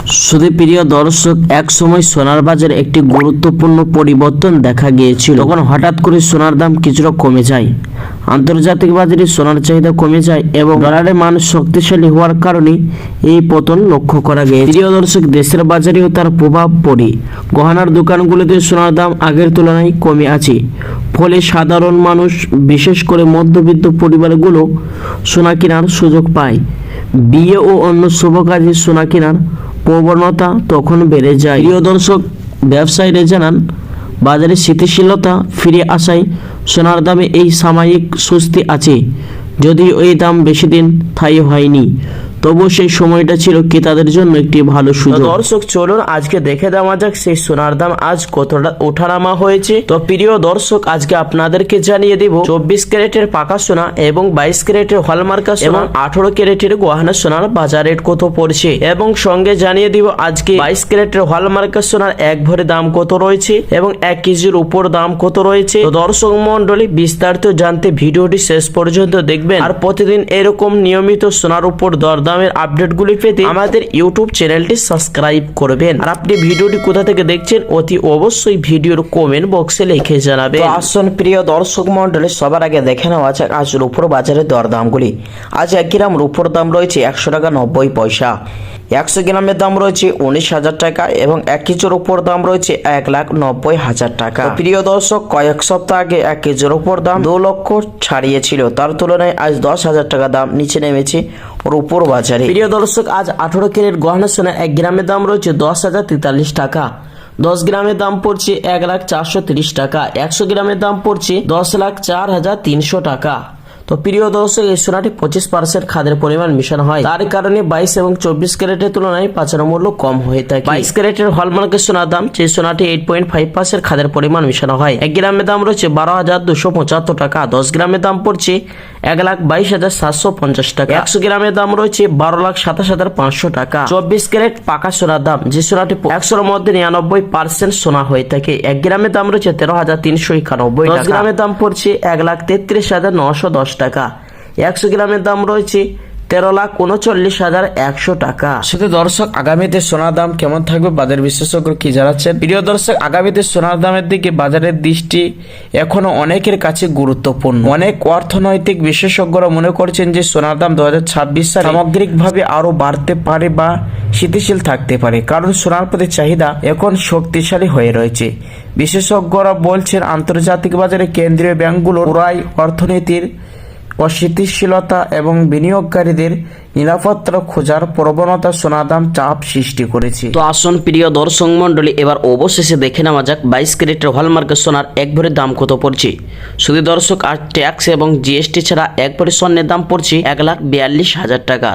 শুধু প্রিয় দর্শক, এক সময় সোনার বাজারে একটি গুরুত্বপূর্ণ পরিবর্তন দেখা গিয়েছিল। তখন হঠাৎ করে সোনার দাম কিছুটা কমে যায়, আন্তর্জাতিক বাজারে সোনার চাহিদা কমে যায় এবং ডলারের মান শক্তিশালী হওয়ার কারণে এই পতন লক্ষ্য করা গিয়েছে। প্রিয় দর্শক, দেশের বাজারেও তার প্রভাব পড়ে গহনার দোকানগুলোতে সোনার দাম আগের তুলনায় কমে আছে। ফলে সাধারণ মানুষ, বিশেষ করে মধ্যবিত্ত পরিবারগুলো সোনা কেনার সুযোগ পায়। বিয়ে ও অন্য শুভ কাজে সোনা কেনার প্রবণতা তখন বেড়ে যায়। প্রিয় দর্শক, ব্যবসায়ীরা জানান, বাজারে স্থিতিশীলতা ফিরে আসায় সোনার দামে এই সাময়িক স্বস্তি আছে। যদিও এই দাম বেশি দিন স্থায়ী হয়নি, তবুও সেই সময়টা ছিল ক্রেতাদের জন্য একটি ভালো সুযোগ। দর্শক, চলুন আজকে দেখে দেওয়া যাক সেই সোনার দাম আজ কতটা ওঠানামা হয়েছে। তো প্রিয় দর্শক, আজকে আপনাদেরকে জানিয়ে দেব 24 ক্যারেটের পাকা সোনা এবং 22 ক্যারেটের হলমার্কা সোনা এবং 18 ক্যারেটের গহনা সোনার বাজার রেট কত পড়ছে, এবং সঙ্গে জানিয়ে দিব আজকে 22 ক্যারেটের হলমার্কা সোনার এক ভরি দাম কত রয়েছে এবং 1 কেজির উপর দাম কত রয়েছে। তো দর্শক মন্ডলী, বিস্তারিত জানতে ভিডিওটি শেষ পর্যন্ত দেখবেন। আর প্রতিদিন এরকম নিয়মিত সোনার উপর দরদামের আপডেটগুলি পেতে আমাদের ইউটিউব চ্যানেলটি সাবস্ক্রাইব করবেন। আর আপনি ভিডিওটি কোথা থেকে দেখছেন অতি অবশ্যই ভিডিওর কমেন্ট বক্সে লিখে জানাবেন। তো আসুন প্রিয় দর্শক মন্ডলী, সবার আগে দেখে নেওয়া যাক আজ রূপোর বাজারের দরদামগুলি। আজ 1 গ্রাম রূপোর দাম রয়েছে 100 টাকা 90 পয়সা। 100 গ্রামের দাম রয়েছে 19,000 টাকা এবং 1 কেজির উপর দাম রয়েছে 1,90,000 টাকা। প্রিয় দর্শক, কয়েক সপ্তাহ আগে 1 কেজির উপর দাম 2 লক্ষ ছাড়িয়েছিল, তার তুলনায় আজ 10,000 টাকা দাম নিচে নেমেছে রূপোর বাজারে। প্রিয় দর্শক, আজ 18 ক্যারেট গহনা সোনা 1 গ্রামের দাম রয়েছে 10,043 টাকা। 10 গ্রামের দাম পড়ছে 1,04,30 টাকা। 100 গ্রামের দাম পড়ছে 10,04,300 টাকা। তো প্রিয় দর্শক, এই সোনাটি 25% খাদের পরিমাণ মিশানো হয়, তার কারণে 22 এবং 24 ক্যারেটের তুলনায় পাচার মূল্য কম হয়ে থাকে। 22 ক্যারেটের হলমার্কের সোনার দাম, যে সোনাটি 8.5% খাদের পরিমাণ মিশানো হয়, 1 গ্রামের দাম রয়েছে 12,275 টাকা। 10 গ্রামের দাম পড়ছে 1,22,750 টাকা। 100 গ্রামের দাম রয়েছে 12,27,500 টাকা। 24 ক্যারেট পাকা সোনার দাম, যে সোনাটি 100-এর মধ্যে 99% সোনা হয়ে থাকে, 1 গ্রামের দাম রয়েছে 13,391 টাকা। 10 গ্রামের দাম পড়ছে 1,33,910 টাকা। 100 গ্রামের দাম রয়েছে 13,39,100 টাকা। শুধু দর্শক, আগামীতে সোনার দাম কেমন থাকবে বাজার বিশেষজ্ঞ কি জানাচ্ছেন? প্রিয় দর্শক, আগামীতে সোনার দামের দিকে বাজারের দৃষ্টি এখনো অনেকের কাছে গুরুত্বপূর্ণ। অনেক অর্থনৈতিক বিশেষজ্ঞরা মনে করছেন যে সোনার দাম 2026 সালে সামগ্রিকভাবে আরো বাড়তে পারে বা স্থিতিশীল থাকতে পারে, কারণ সোনার প্রতি চাহিদা এখন শক্তিশালী হয়ে রয়েছে। বিশেষজ্ঞরা বলছেন, আন্তর্জাতিক বাজারে কেন্দ্রীয় ব্যাংকগুলোর পুরাই অর্থনীতির অস্থিতিশীলতা এবং বিনিয়োগকারীদের নিরাপত্তা খোঁজার প্রবণতা সোনার দাম চাপ সৃষ্টি করেছে। তো আসুন প্রিয় দর্শক মন্ডলী, এবার অবশেষে দেখে নেওয়া যাক 22 ক্যারেটের হলমার্কের সোনার এক ভরির দাম কত পড়ছে। শুধু দর্শক, আর ট্যাক্স এবং জিএসটি ছাড়া এক ভরি স্বর্ণের দাম পড়ছে 1,42,000 টাকা।